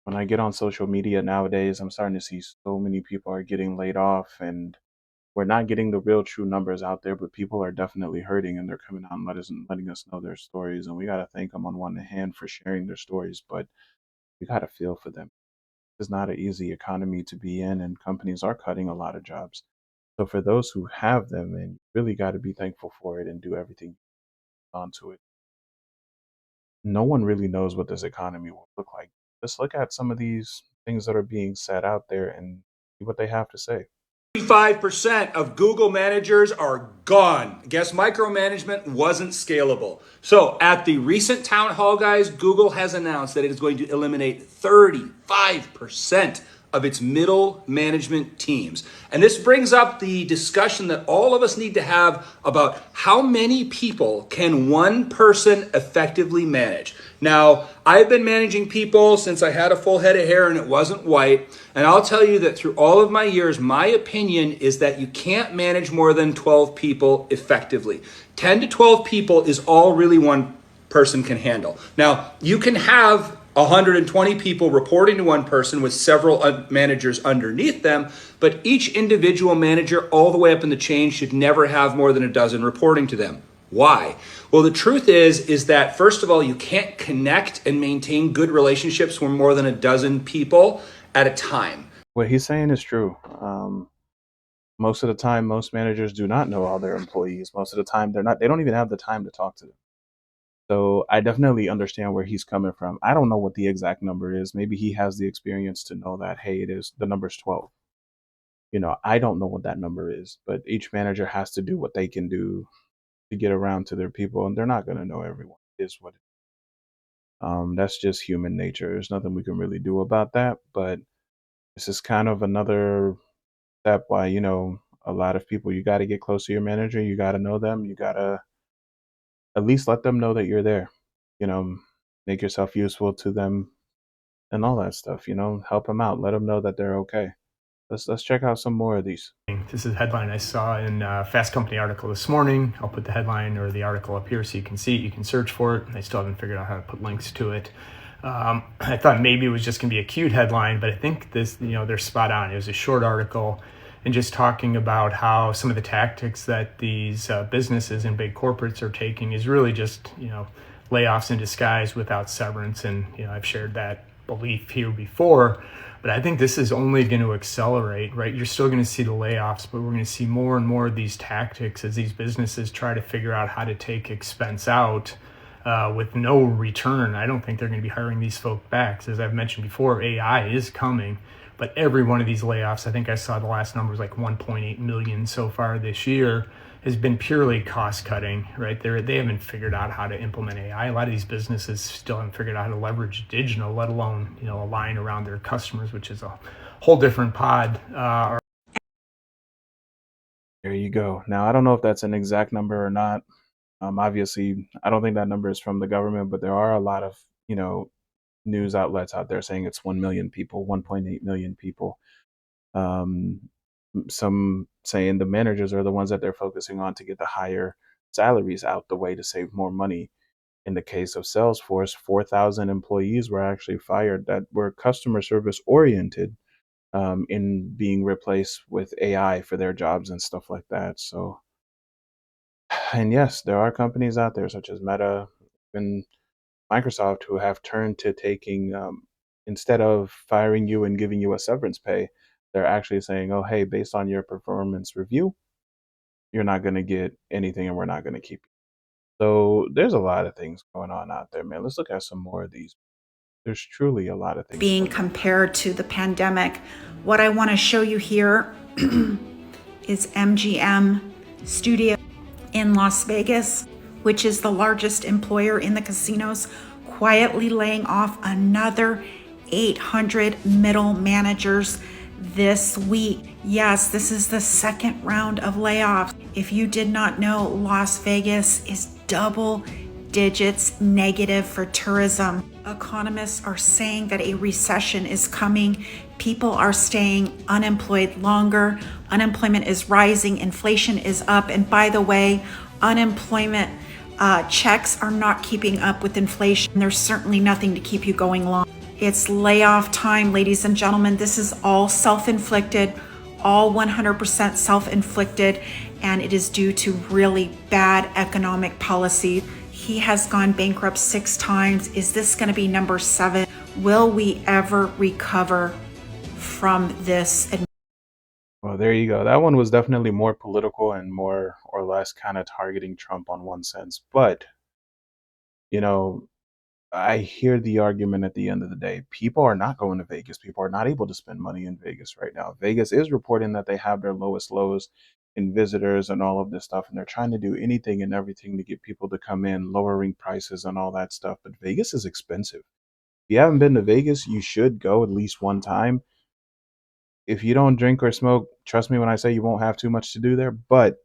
when I get on social media nowadays, I'm starting to see so many people are getting laid off, and we're not getting the real true numbers out there, but people are definitely hurting, and they're coming out and letting us know their stories. And we got to thank them on one hand for sharing their stories, but we got to feel for them. It's not an easy economy to be in, and companies are cutting a lot of jobs. So for those who have them, and you really got to be thankful for it and do everything onto it. No one really knows what this economy will look like. Just look at some of these things that are being said out there and see what they have to say. 35% of Google managers are gone. Guess micromanagement wasn't scalable. So, at the recent town hall, guys, Google has announced that it is going to eliminate 35% of its middle management teams. And this brings up the discussion that all of us need to have about how many people can one person effectively manage. Now, I've been managing people since I had a full head of hair and it wasn't white. And I'll tell you that through all of my years, my opinion is that you can't manage more than 12 people effectively. 10 to 12 people is all really one person can handle. Now, you can have 120 people reporting to one person with several managers underneath them, but each individual manager all the way up in the chain should never have more than a dozen reporting to them. Why? Well, the truth is that first of all, you can't connect and maintain good relationships with more than a dozen people at a time. What he's saying is true. Most of the time, most managers do not know all their employees. Most of the time, they don't even have the time to talk to them. So I definitely understand where he's coming from. I don't know what the exact number is. Maybe he has the experience to know that, hey, the number's 12. I don't know what that number is, but each manager has to do what they can do to get around to their people, and they're not going to know everyone. It is what it is. That's just human nature. There's nothing we can really do about that, but this is kind of another step why, a lot of people, you got to get close to your manager. You got to know them. You got to at least let them know that you're there, you know, make yourself useful to them and all that stuff, help them out, let them know that they're okay. Let's check out some more of these. This is a headline I saw in a Fast Company article this morning. I'll put the headline or the article up here so you can see it. You can search for it. I still haven't figured out how to put links to it. I thought maybe it was just going to be a cute headline, but I think this, they're spot on. It was a short article and just talking about how some of the tactics that these businesses and big corporates are taking is really just, layoffs in disguise without severance. And, I've shared that belief here before. But I think this is only going to accelerate, right? You're still going to see the layoffs, but we're going to see more and more of these tactics as these businesses try to figure out how to take expense out with no return. I don't think they're going to be hiring these folk back. As I've mentioned before, AI is coming, but every one of these layoffs, I think I saw the last number was like 1.8 million so far this year, has been purely cost cutting, right? They haven't figured out how to implement AI. A lot of these businesses still haven't figured out how to leverage digital, let alone, align around their customers, which is a whole different pod. There you go. Now, I don't know if that's an exact number or not. Obviously, I don't think that number is from the government, but there are a lot of, news outlets out there saying it's 1 million people, 1.8 million people. Um, some saying the managers are the ones that they're focusing on to get the higher salaries out the way to save more money. In the case of Salesforce, 4,000 employees were actually fired that were customer service oriented, in being replaced with AI for their jobs and stuff like that. So, and yes, there are companies out there such as Meta and Microsoft who have turned to taking, instead of firing you and giving you a severance pay, they're actually saying, oh, hey, based on your performance review, you're not going to get anything and we're not going to keep you. So there's a lot of things going on out there, man. Let's look at some more of these. There's truly a lot of things being compared to the pandemic. What I want to show you here is MGM Studio in Las Vegas, which is the largest employer in the casinos, quietly laying off another 800 middle managers this week. Yes, this is the second round of layoffs. If you did not know, Las Vegas is double digits negative for tourism. Economists are saying that a recession is coming. People are staying unemployed longer. Unemployment is rising. Inflation is up. And by the way, unemployment checks are not keeping up with inflation. There's certainly nothing to keep you going long. It's layoff time, ladies and gentlemen. This is all self-inflicted, all 100% self-inflicted, and it is due to really bad economic policy. He has gone bankrupt 6 times. Is this going to be number 7? Will we ever recover from this? Well, there you go. That one was definitely more political and more or less kind of targeting Trump on one sense. But, you know, I hear the argument at the end of the day. People are not going to Vegas. People are not able to spend money in Vegas right now. Vegas is reporting that they have their lowest lows in visitors and all of this stuff, and they're trying to do anything and everything to get people to come in, lowering prices and all that stuff. But Vegas is expensive. If you haven't been to Vegas, you should go at least one time. If you don't drink or smoke, trust me when I say you won't have too much to do there, but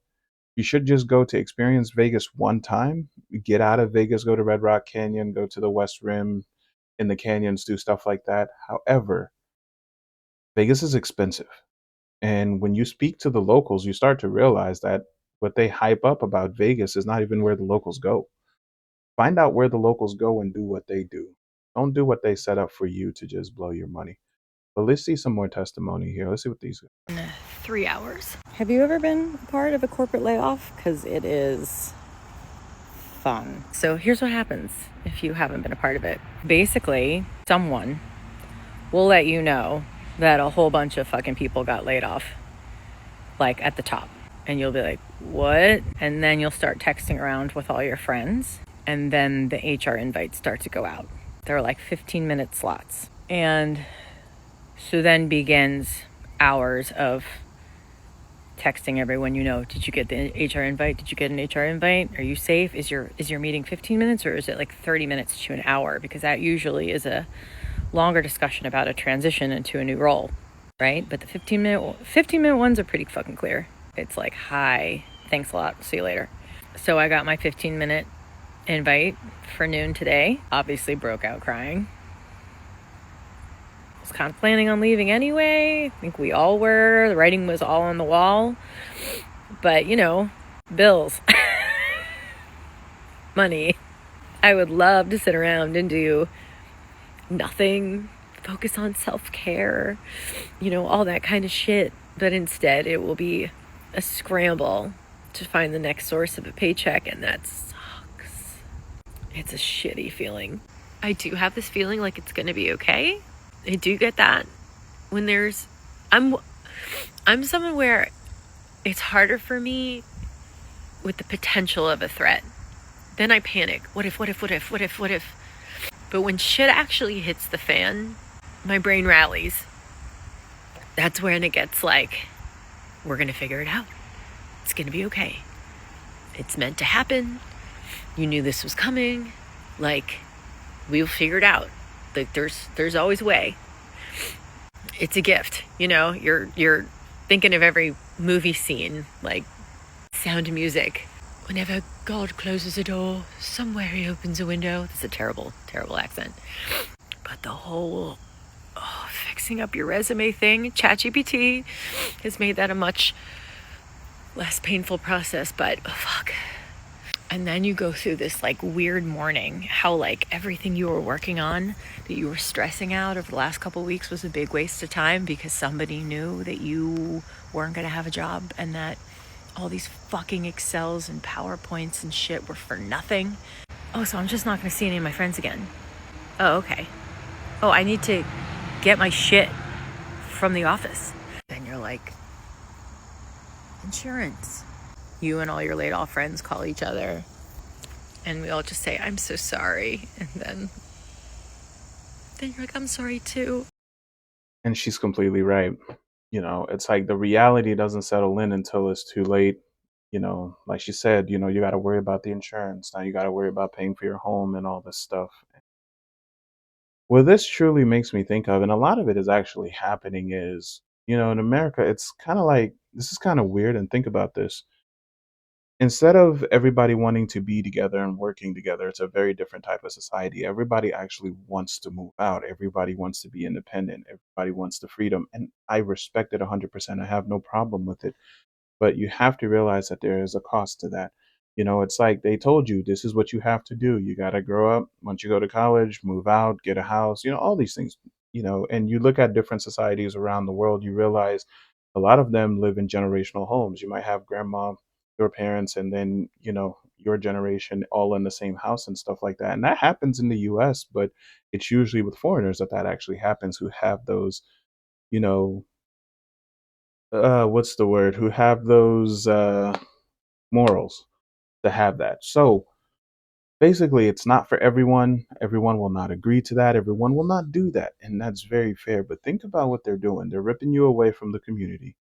you should just go to experience Vegas one time. Get out of Vegas, go to Red Rock Canyon, go to the West Rim, in the canyons, do stuff like that. However, Vegas is expensive. And when you speak to the locals, you start to realize that what they hype up about Vegas is not even where the locals go. Find out where the locals go and do what they do. Don't do what they set up for you to just blow your money. But let's see some more testimony here. Let's see what these. 3 hours. Have you ever been a part of a corporate layoff? Because it is fun. So here's what happens if you haven't been a part of it. Basically, someone will let you know that a whole bunch of fucking people got laid off, like at the top. And you'll be like, what? And then you'll start texting around with all your friends. And then the HR invites start to go out. They're like 15-minute slots. And so then begins hours of texting everyone you know. Did you get the HR invite? Did you get an HR invite? Are you safe? Is your meeting 15 minutes or is it like 30 minutes to an hour? Because that usually is a longer discussion about a transition into a new role, right? But the 15-minute ones are pretty fucking clear. It's like, hi, thanks a lot, see you later. So I got my 15-minute invite for noon today. Obviously broke out crying. Was kind of planning on leaving anyway. I think we all were. The writing was all on the wall. But, bills. Money. I would love to sit around and do nothing, focus on self-care, all that kind of shit. But instead, it will be a scramble to find the next source of a paycheck, and that sucks. It's a shitty feeling. I do have this feeling like it's going to be okay. I do get that when I'm someone where it's harder for me with the potential of a threat. Then I panic. What if? But when shit actually hits the fan, my brain rallies. That's when it gets like, we're going to figure it out. It's going to be okay. It's meant to happen. You knew this was coming. Like, we'll figure it out. Like, there's always a way. It's a gift, you're thinking of every movie scene, like Sound of Music. Whenever God closes a door, somewhere he opens a window. That's a terrible, terrible accent. But the whole fixing up your resume thing, ChatGPT has made that a much less painful process, but fuck. And then you go through this like weird morning, how like everything you were working on that you were stressing out over the last couple of weeks was a big waste of time because somebody knew that you weren't going to have a job and that all these fucking Excels and PowerPoints and shit were for nothing. Oh, so I'm just not going to see any of my friends again. Oh, okay. Oh, I need to get my shit from the office. Then you're like, insurance. You and all your laid off friends call each other and we all just say, I'm so sorry. And then you're like, I'm sorry too. And she's completely right. It's like the reality doesn't settle in until it's too late. Like she said, you got to worry about the insurance. Now you got to worry about paying for your home and all this stuff. What this truly makes me think of, and a lot of it is actually happening, is, in America, it's kind of like, this is kind of weird. And think about this. Instead of everybody wanting to be together and working together, it's a very different type of society. Everybody actually wants to move out. Everybody wants to be independent. Everybody wants the freedom. And I respect it 100%. I have no problem with it. But you have to realize that there is a cost to that. It's like they told you this is what you have to do. You got to grow up. Once you go to college, move out, get a house, all these things, and you look at different societies around the world, you realize a lot of them live in generational homes. You might have grandma, your parents, and then, your generation all in the same house and stuff like that. And that happens in the US, but it's usually with foreigners that actually happens who have those, you know, what's the word? Who have those morals to have that. So basically, it's not for everyone. Everyone will not agree to that. Everyone will not do that. And that's very fair. But think about what they're doing. They're ripping you away from the community.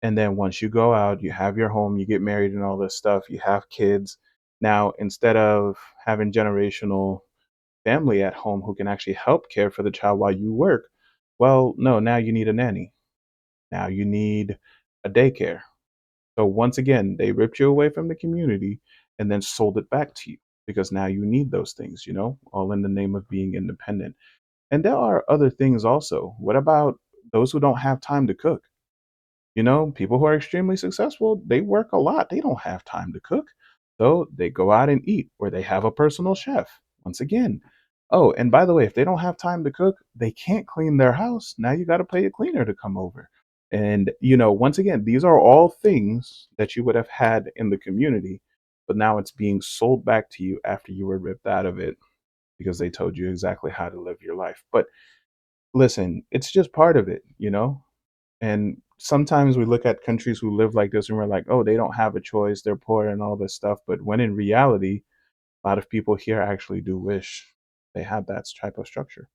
And then once you go out, you have your home, you get married and all this stuff, you have kids. Now, instead of having generational family at home who can actually help care for the child while you work, well, no, now you need a nanny. Now you need a daycare. So once again, they ripped you away from the community and then sold it back to you because now you need those things, all in the name of being independent. And there are other things also. What about those who don't have time to cook? People who are extremely successful, they work a lot. They don't have time to cook. So they go out and eat, or they have a personal chef. Once again. Oh, and by the way, if they don't have time to cook, they can't clean their house. Now you got to pay a cleaner to come over. And, once again, these are all things that you would have had in the community, but now it's being sold back to you after you were ripped out of it because they told you exactly how to live your life. But listen, it's just part of it. And sometimes we look at countries who live like this and we're like, oh, they don't have a choice, they're poor and all this stuff. But when in reality, a lot of people here actually do wish they had that type of structure.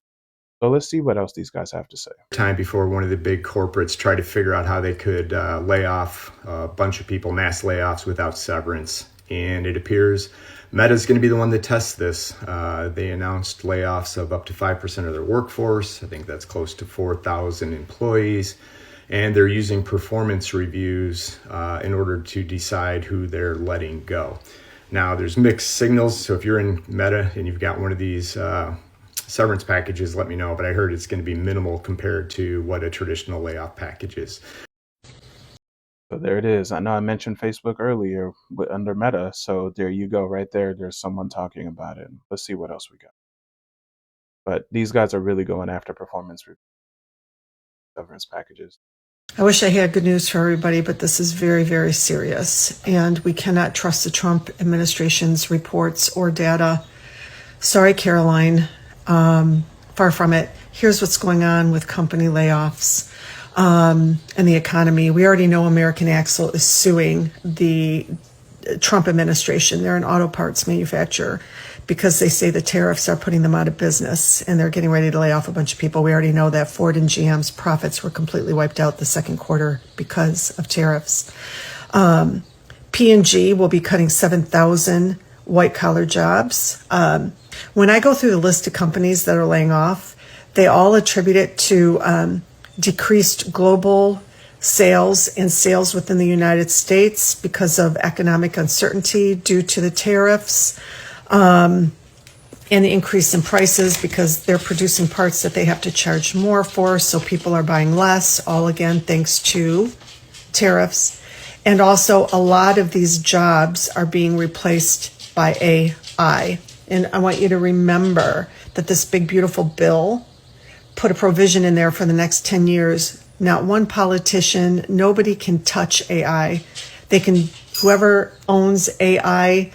So let's see what else these guys have to say. Time before one of the big corporates tried to figure out how they could lay off a bunch of people, mass layoffs without severance. And it appears Meta's going to be the one that tests this. They announced layoffs of up to 5% of their workforce. I think that's close to 4,000 employees. And they're using performance reviews in order to decide who they're letting go. Now, there's mixed signals. So if you're in Meta and you've got one of these severance packages, let me know. But I heard it's going to be minimal compared to what a traditional layoff package is. So there it is. I know I mentioned Facebook earlier under Meta. So there you go, right there. There's someone talking about it. Let's see what else we got. But these guys are really going after performance severance packages. I wish I had good news for everybody, but this is very, very serious. And we cannot trust the Trump administration's reports or data. Sorry, Caroline. Far from it. Here's what's going on with company layoffs and the economy. We already know American Axle is suing the Trump administration. They're an auto parts manufacturer because they say the tariffs are putting them out of business and they're getting ready to lay off a bunch of people. We already know that Ford and GM's profits were completely wiped out the second quarter because of tariffs. P&G will be cutting 7,000 white-collar jobs. When I go through the list of companies that are laying off, they all attribute it to decreased global sales and sales within the United States because of economic uncertainty due to the tariffs, and the increase in prices because they're producing parts that they have to charge more for, so people are buying less, all again thanks to tariffs. And also a lot of these jobs are being replaced by AI. And I want you to remember that this big, beautiful bill put a provision in there for the next 10 years. Not one politician, nobody can touch AI. They can, whoever owns AI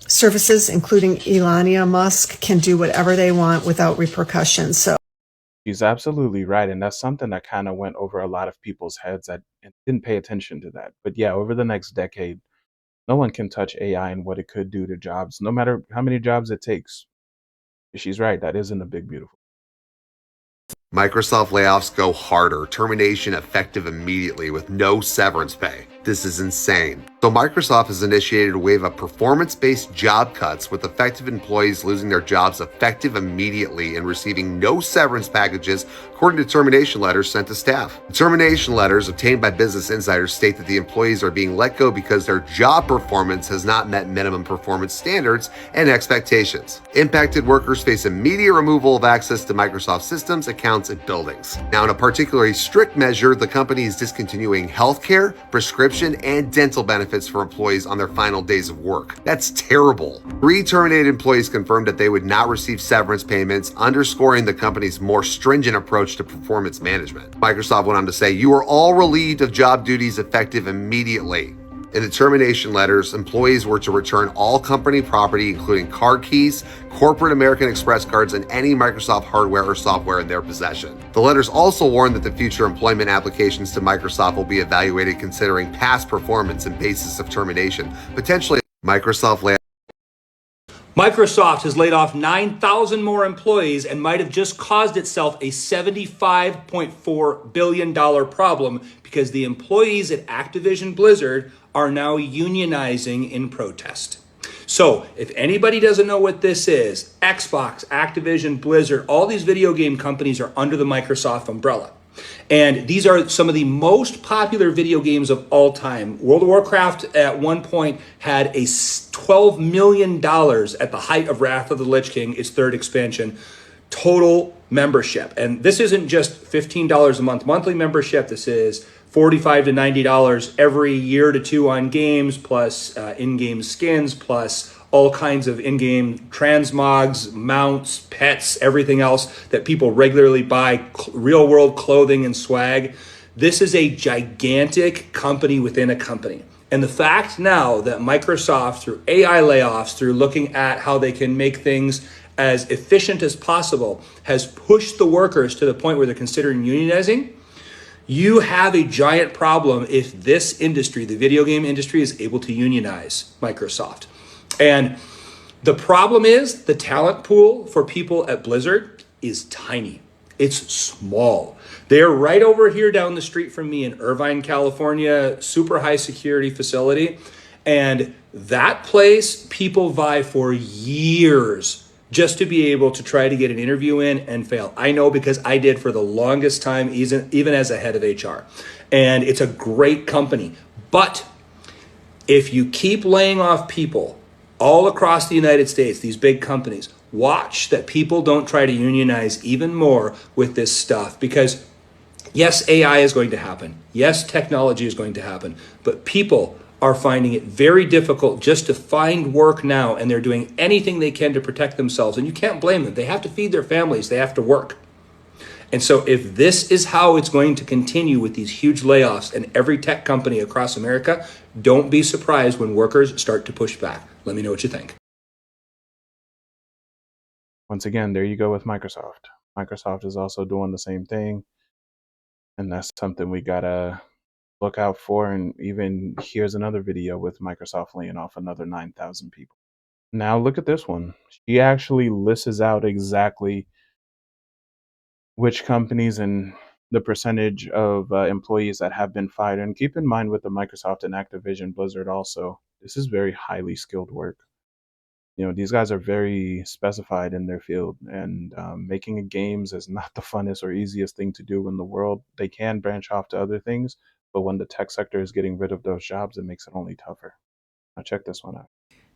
services, including Elon Musk, can do whatever they want without repercussions. So She's absolutely right. And that's something that kind of went over a lot of people's heads that didn't pay attention to that. But yeah, over the next decade, no one can touch AI and what it could do to jobs, no matter how many jobs it takes. She's right. That isn't a big, beautiful. Microsoft layoffs go harder, termination effective immediately with no severance pay. This is insane. So Microsoft has initiated a wave of performance-based job cuts with affected employees losing their jobs effective immediately and receiving no severance packages according to termination letters sent to staff. The termination letters obtained by Business Insider state that the employees are being let go because their job performance has not met minimum performance standards and expectations. Impacted workers face immediate removal of access to Microsoft systems, accounts, accounts and buildings. Now, in a particularly strict measure, the company is discontinuing healthcare, prescription, and dental benefits for employees on their final days of work. That's terrible. 3 terminated employees confirmed that they would not receive severance payments, underscoring the company's more stringent approach to performance management. Microsoft went on to say, "You are all relieved of job duties effective immediately." In the termination letters, employees were to return all company property, including card keys, corporate American Express cards, and any Microsoft hardware or software in their possession. The letters also warned that the future employment applications to Microsoft will be evaluated considering past performance and basis of termination. Potentially, Microsoft has laid off 9,000 more employees and might have just caused itself a $75.4 billion problem because the employees at Activision Blizzard are now unionizing in protest. So if anybody doesn't know what this is, Xbox, Activision, Blizzard, all these video game companies are under the Microsoft umbrella. And these are some of the most popular video games of all time. World of Warcraft at one point had a $12 million at the height of Wrath of the Lich King, its 3rd expansion, total membership. And this isn't just $15 a month monthly membership. This is $45 to $90 every year to 2 on games, plus in-game skins, plus all kinds of in-game transmogs, mounts, pets, everything else that people regularly buy, real-world clothing and swag. This is a gigantic company within a company. And the fact now that Microsoft, through AI layoffs, through looking at how they can make things as efficient as possible, has pushed the workers to the point where they're considering unionizing, you have a giant problem if this industry, the video game industry, is able to unionize Microsoft. And the problem is the talent pool for people at Blizzard is tiny. It's small. They're right over here down the street from me in Irvine, California, super high security facility. And that place, people vie for years just to be able to try to get an interview in and fail. I know because I did for the longest time, even as a head of HR. And it's a great company. But if you keep laying off people all across the United States, these big companies, watch that people don't try to unionize even more with this stuff. Because yes, AI is going to happen. Yes, technology is going to happen. But people are finding it very difficult just to find work now, and they're doing anything they can to protect themselves. And you can't blame them. They have to feed their families. They have to work. And so if this is how it's going to continue with these huge layoffs in every tech company across America, don't be surprised when workers start to push back. Let me know what you think. Once again, there you go with Microsoft. Microsoft is also doing the same thing. And that's something we gotta look out for. And even here's another video with Microsoft laying off another 9,000 people. Now look at this one. She actually lists out exactly which companies and the percentage of employees that have been fired. And keep in mind with the Microsoft and Activision Blizzard also, this is very highly skilled work. You know, these guys are very specified in their field, and making games is not the funnest or easiest thing to do in the world. They can branch off to other things, but when the tech sector is getting rid of those jobs, it makes it only tougher. Now check this one out.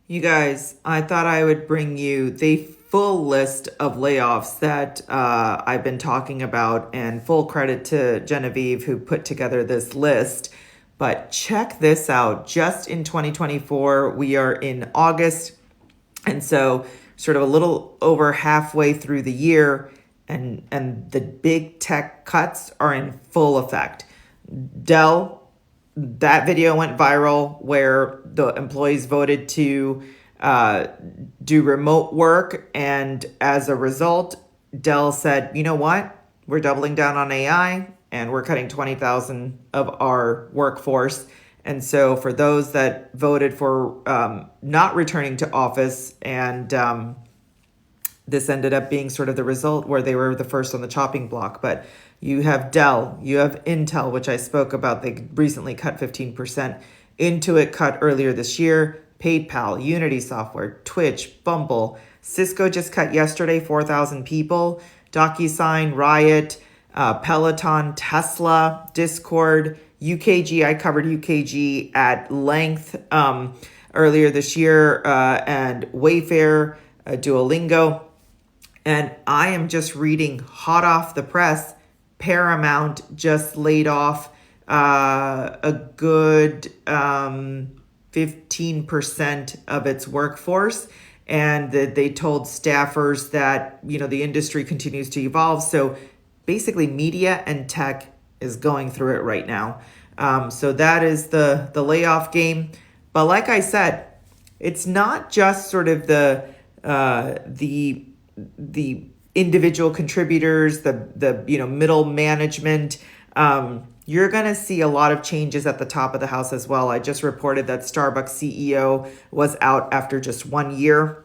You guys, I thought I would bring you the full list of layoffs that I've been talking about, and full credit to Genevieve who put together this list. But check this out. Just in 2024, we are in August. And so sort of a little over halfway through the year, and the big tech cuts are in full effect. Dell, that video went viral where the employees voted to do remote work. And as a result, Dell said, you know what? We're doubling down on AI and we're cutting 20,000 of our workforce. And so for those that voted for not returning to office, and this ended up being sort of the result where they were the first on the chopping block. But you have Dell, you have Intel, which I spoke about. They recently cut 15%. Intuit cut earlier this year. PayPal, Unity Software, Twitch, Bumble. Cisco just cut yesterday 4,000 people. DocuSign, Riot, Peloton, Tesla, Discord, UKG. I covered UKG at length earlier this year, and Wayfair, Duolingo. And I am just reading hot off the press, Paramount just laid off a good 15% of its workforce. And that they told staffers that, the industry continues to evolve. So basically, media and tech is going through it right now. So that is the layoff game. But like I said, it's not just sort of the individual contributors, the middle management. You're going to see a lot of changes at the top of the house as well. I just reported that Starbucks CEO was out after just 1 year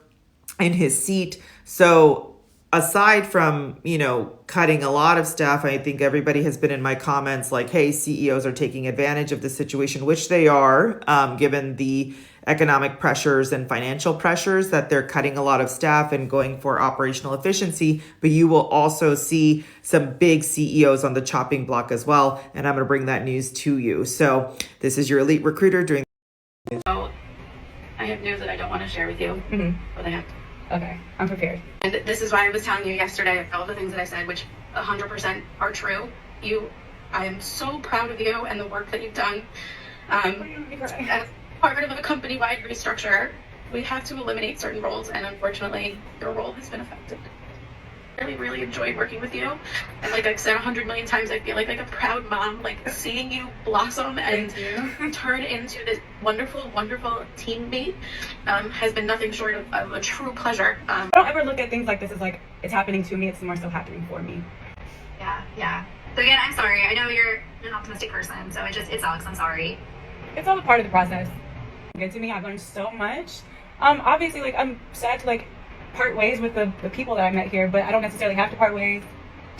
in his seat. So aside from, cutting a lot of staff, I think everybody has been in my comments like, hey, CEOs are taking advantage of the situation, which they are, given the economic pressures and financial pressures, that they're cutting a lot of staff and going for operational efficiency. But you will also see some big CEOs on the chopping block as well. And I'm going to bring that news to you. So this is your elite recruiter doing. So I have news that I don't want to share with you, but I have to. Okay, I'm prepared. And this is why I was telling you yesterday all the things that I said, which 100% are true. I am so proud of you and the work that you've done. As part of a company-wide restructure, we have to eliminate certain roles, and unfortunately, your role has been affected. I really, really enjoyed working with you. And like I've said 100 million times, I feel like a proud mom, like seeing you blossom and turn into this wonderful, wonderful teammate has been nothing short of a true pleasure. I don't ever look at things like this as like it's happening to me. It's more so happening for me. Yeah. So again, I'm sorry. I know you're an optimistic person, so it sucks. I'm sorry. It's all a part of the process. Good to me. I've learned so much. Obviously, like I'm sad to like part ways with the people that I met here, but I don't necessarily have to part ways.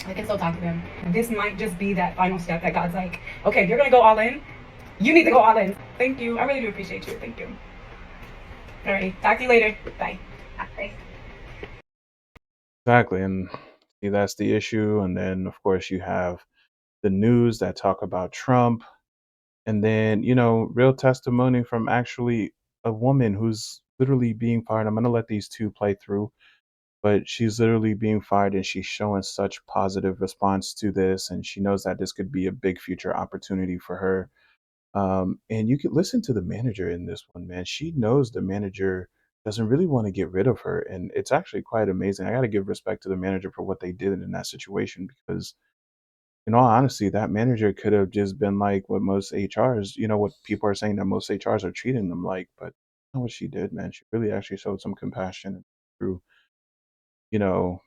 I can still talk to them. This might just be that final step that God's like, okay, if you're gonna go all in, you need to go all in. Thank you. I really do appreciate you. Thank you. All right. Talk to you later. Bye. Bye. Exactly. And see, that's the issue. And then, of course, you have the news that talk about Trump. And then, real testimony from actually a woman who's literally being fired. I'm going to let these two play through, but she's literally being fired and she's showing such positive response to this. And she knows that this could be a big future opportunity for her. And you could listen to the manager in this one, man. She knows the manager doesn't really want to get rid of her. And it's actually quite amazing. I got to give respect to the manager for what they did in that situation because, in all honesty, that manager could have just been like what most HRs, what people are saying that most HRs are treating them like. But not what she did, man. She really actually showed some compassion through, you know,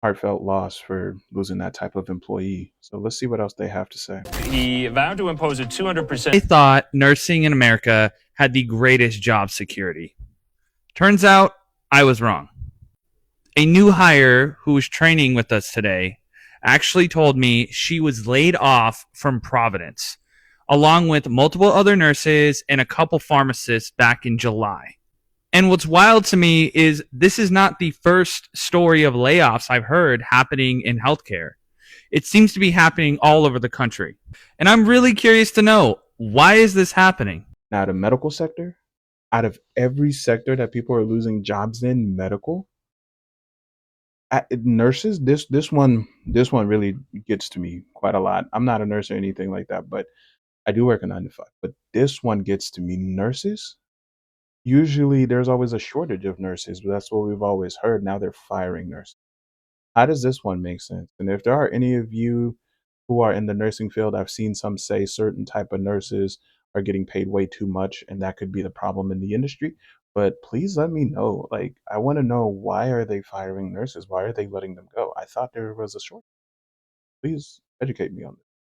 heartfelt loss for losing that type of employee. So let's see what else they have to say. He vowed to impose a 200%. I thought nursing in America had the greatest job security. Turns out I was wrong. A new hire who was training with us today actually told me she was laid off from Providence, along with multiple other nurses and a couple pharmacists back in July. And what's wild to me is this is not the first story of layoffs I've heard happening in healthcare. It seems to be happening all over the country. And I'm really curious to know, why is this happening? Now, the medical sector, out of every sector that people are losing jobs in, medical, nurses, this one really gets to me quite a lot. I'm not a nurse or anything like that, but I do work a 9 to 5. But this one gets to me. Nurses, usually there's always a shortage of nurses, but that's what we've always heard. Now they're firing nurses. How does this one make sense? And if there are any of you who are in the nursing field, I've seen some say certain type of nurses are getting paid way too much, and that could be the problem in the industry. But please let me know. Like, I want to know, why are they firing nurses? Why are they letting them go? I thought there was a shortage. Please educate me on this.